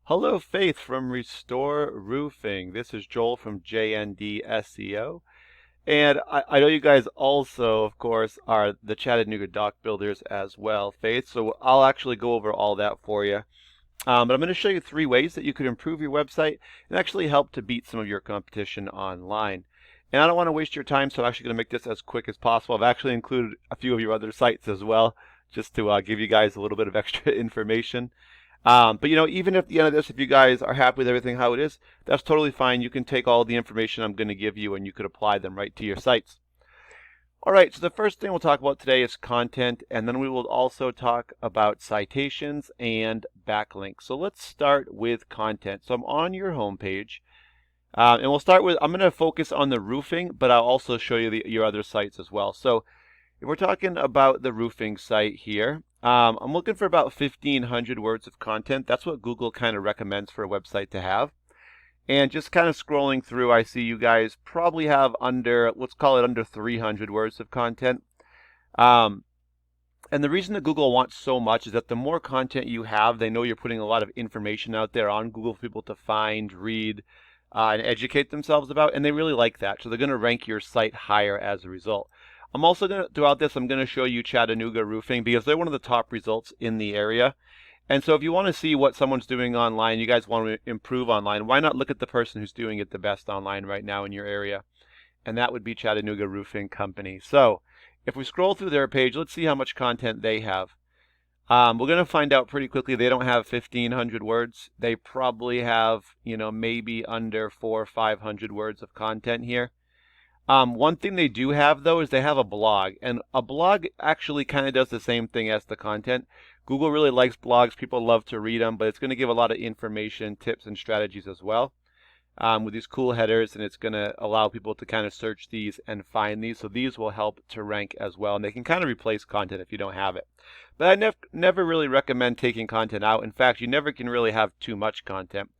Hello, Faith from Restore Roofing. This is Joel from JND SEO. And I know you guys also, of course, are the Chattanooga dock builders as well, Faith. So I'll actually go over all that for you. But I'm going to show you 3 ways that you could improve your website and actually help to beat some of your competition online. And I don't want to waste your time, so I'm actually going to make this as quick as possible. I've actually included a few of your other sites as well, just to give you guys a little bit of extra information. But even at the end of this, if you guys are happy with everything how it is, that's totally fine. You can take all the information I'm going to give you and you could apply them right to your sites. All right, so the first thing we'll talk about today is content, and then we will also talk about citations and backlinks. So let's start with content. So I'm on your homepage, and we'll start with, I'm going to focus on the roofing, but I'll also show you your other sites as well. So if we're talking about the roofing site here, I'm looking for about 1,500 words of content. That's what Google kind of recommends for a website to have. And just kind of scrolling through, I see you guys probably have under, let's call it under 300 words of content. And the reason that Google wants so much is that the more content you have, they know you're putting a lot of information out there on Google for people to find, read, and educate themselves about, and they really like that. So they're going to rank your site higher as a result. I'm also going to, throughout this, I'm going to show you Chattanooga Roofing because they're one of the top results in the area. And so if you want to see what someone's doing online, you guys want to improve online, why not look at the person who's doing it the best online right now in your area? And that would be Chattanooga Roofing Company. So if we scroll through their page, let's see how much content they have. We're going to find out pretty quickly they don't have 1,500 words. They probably have, maybe under 400 or 500 words of content here. One thing they do have, though, is they have a blog. And a blog actually kind of does the same thing as the content. Google really likes blogs. People love to read them, but it's going to give a lot of information, tips, and strategies as well with these cool headers. And it's going to allow people to kind of search these and find these. So these will help to rank as well. And they can kind of replace content if you don't have it. But I never really recommend taking content out. In fact, you never can really have too much content,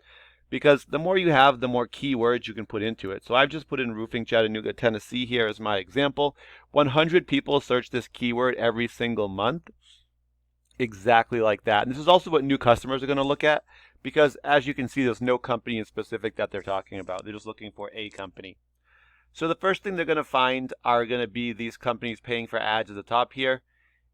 because the more you have, the more keywords you can put into it. So I've just put in roofing Chattanooga, Tennessee here as my example. 100 people search this keyword every single month. Exactly like that. And this is also what new customers are going to look at, because as you can see, there's no company in specific that they're talking about. They're just looking for a company. So the first thing they're going to find are going to be these companies paying for ads at the top here.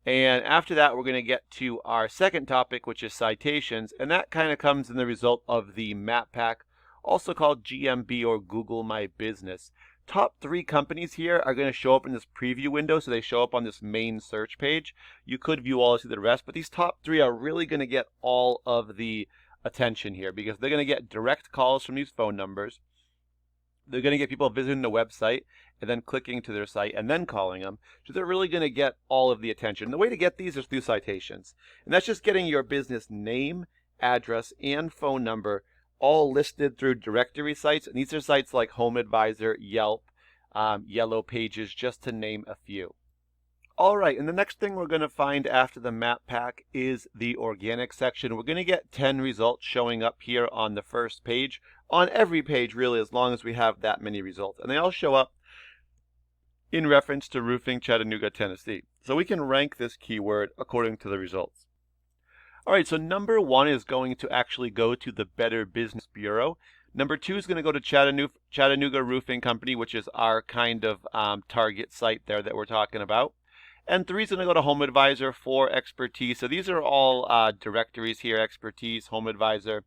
And after that, we're going to get to our second topic, which is citations. And that kind of comes in the result of the map pack, also called GMB or Google My Business. Top 3 companies here are going to show up in this preview window. So they show up on this main search page. You could view all of the rest, but these top 3 are really going to get all of the attention here because they're going to get direct calls from these phone numbers. They're going to get people visiting the website and then clicking to their site and then calling them. So they're really going to get all of the attention. The way to get these is through citations. And that's just getting your business name, address, and phone number all listed through directory sites. And these are sites like Home Advisor, Yelp, Yellow Pages, just to name a few. All right, and the next thing we're going to find after the map pack is the organic section. We're going to get 10 results showing up here on the first page, on every page really, as long as we have that many results. And they all show up in reference to roofing Chattanooga, Tennessee. So we can rank this keyword according to the results. All right, so number 1 is going to actually go to the Better Business Bureau. Number 2 is going to go to Chattanooga Roofing Company, which is our kind of target site there that we're talking about. And 3 is going to go to Home Advisor, 4 Expertise. So these are all directories here: Expertise, Home Advisor,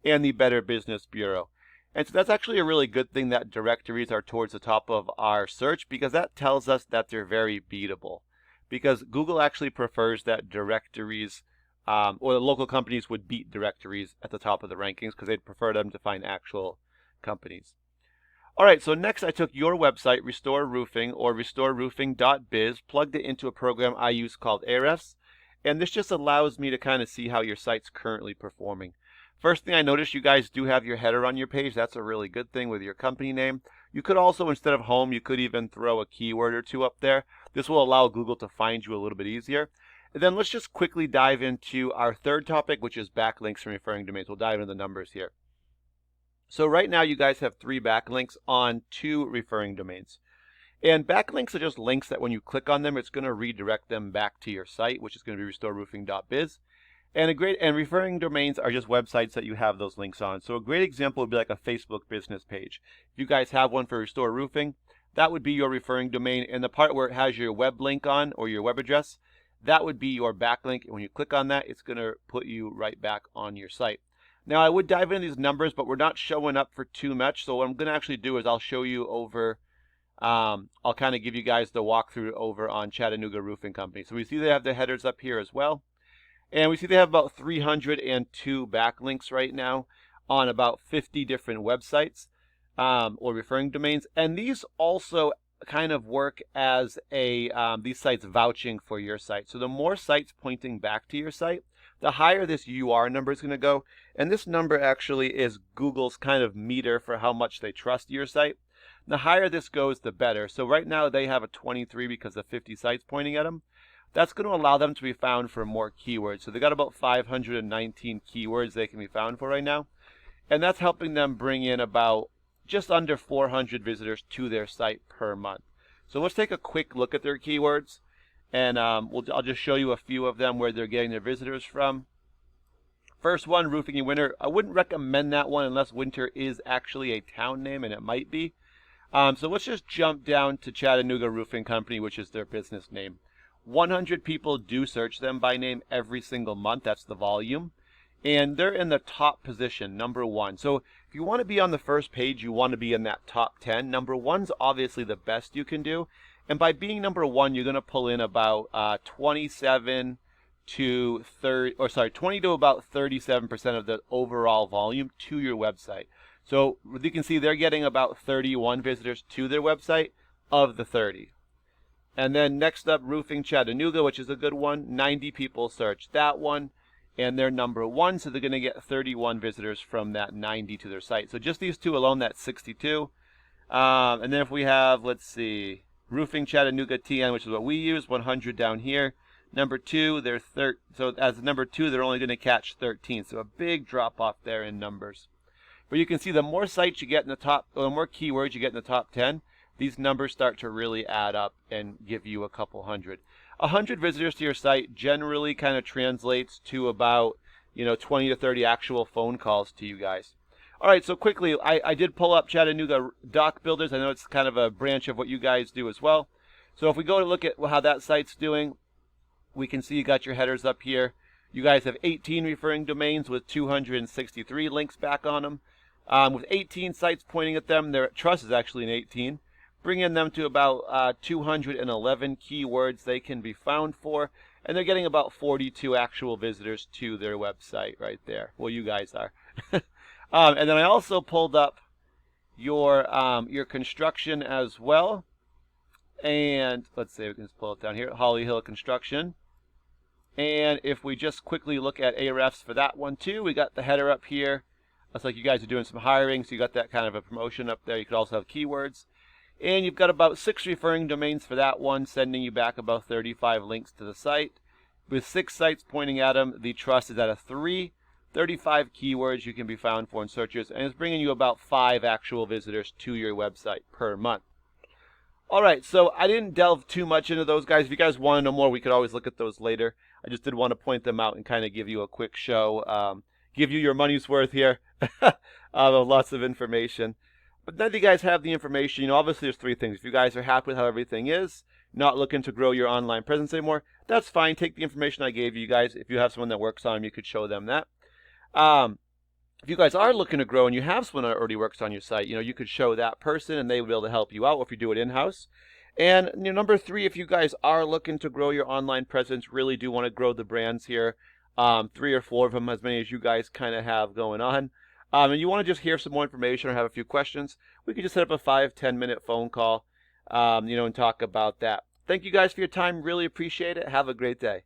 and the Better Business Bureau. And so that's actually a really good thing that directories are towards the top of our search, because that tells us that they're very beatable. Because Google actually prefers that directories or the local companies would beat directories at the top of the rankings, because they'd prefer them to find actual companies. All right, so next I took your website, Restore Roofing or restoreroofing.biz, plugged it into a program I use called Ahrefs, and this just allows me to kind of see how your site's currently performing. First thing I noticed, you guys do have your header on your page. That's a really good thing with your company name. You could also, instead of home, you could even throw a keyword or 2 up there. This will allow Google to find you a little bit easier. And then let's just quickly dive into our third topic, which is backlinks from referring domains. We'll dive into the numbers here. So right now you guys have 3 backlinks on 2 referring domains. And backlinks are just links that when you click on them, it's going to redirect them back to your site, which is going to be restoreroofing.biz. And referring domains are just websites that you have those links on. So a great example would be like a Facebook business page. If you guys have one for Restore Roofing, that would be your referring domain. And the part where it has your web link on or your web address, that would be your backlink. And when you click on that, it's going to put you right back on your site. Now I would dive into these numbers, but we're not showing up for too much. So what I'm going to actually do is I'll show you over, I'll kind of give you guys the walkthrough over on Chattanooga Roofing Company. So we see they have the headers up here as well. And we see they have about 302 backlinks right now on about 50 different websites or referring domains. And these also kind of work as these sites vouching for your site. So the more sites pointing back to your site, the higher this UR number is going to go. And this number actually is Google's kind of meter for how much they trust your site. The higher this goes, the better. So right now they have a 23 because of 50 sites pointing at them. That's going to allow them to be found for more keywords. So they got about 519 keywords they can be found for right now. And that's helping them bring in about just under 400 visitors to their site per month. So let's take a quick look at their keywords. And I'll just show you a few of them where they're getting their visitors from. First one, roofing in winter. I wouldn't recommend that one unless winter is actually a town name, and it might be. So let's just jump down to Chattanooga Roofing Company, which is their business name. 100 people do search them by name every single month. That's the volume. And they're in the top position, number 1. So if you want to be on the first page, you want to be in that top 10. Number 1's obviously the best you can do. And by being number 1, you're going to pull in about 20 to about 37% of the overall volume to your website. So you can see they're getting about 31 visitors to their website of the 30. And then next up, Roofing Chattanooga, which is a good one. 90 people searched that one, and they're number 1, so they're going to get 31 visitors from that 90 to their site. So just these two alone, that's 62. And then if we have, let's see, Roofing Chattanooga TN, which is what we use, 100 down here. Number 2, so as number 2, they're only going to catch 13. So a big drop off there in numbers. But you can see the more sites you get in the top, or the more keywords you get in the top 10, these numbers start to really add up and give you a couple hundred. 100 visitors to your site generally kind of translates to about 20 to 30 actual phone calls to you guys. All right, so quickly, I did pull up Chattanooga Dock Builders. I know it's kind of a branch of what you guys do as well. So if we go to look at how that site's doing, we can see you got your headers up here. You guys have 18 referring domains with 263 links back on them. With 18 sites pointing at them, their trust is actually an 18. Bringing them to about 211 keywords they can be found for, and they're getting about 42 actual visitors to their website right there. Well, you guys are. And then I also pulled up your construction as well. And let's see, we can just pull it down here, Holly Hill Construction. And if we just quickly look at Ahrefs for that one too, we got the header up here. Looks like you guys are doing some hiring, so you got that kind of a promotion up there. You could also have keywords. And you've got about 6 referring domains for that one, sending you back about 35 links to the site. With 6 sites pointing at them, the trust is at a 3. 35 keywords you can be found for in searches, and it's bringing you about 5 actual visitors to your website per month. All right, so I didn't delve too much into those guys. If you guys want to know more, we could always look at those later. I just did want to point them out and kind of give you a quick show, give you your money's worth here of lots of information. But now that you guys have the information, obviously there's 3 things. If you guys are happy with how everything is, not looking to grow your online presence anymore, that's fine. Take the information I gave you guys. If you have someone that works on them, you could show them that. If you guys are looking to grow and you have someone that already works on your site, you could show that person and they will be able to help you out if you do it in-house. And number 3, if you guys are looking to grow your online presence, really do want to grow the brands here, 3 or 4 of them, as many as you guys kind of have going on. And you want to just hear some more information or have a few questions, we could just set up a 5-10 minute phone call, and talk about that. Thank you guys for your time. Really appreciate it. Have a great day.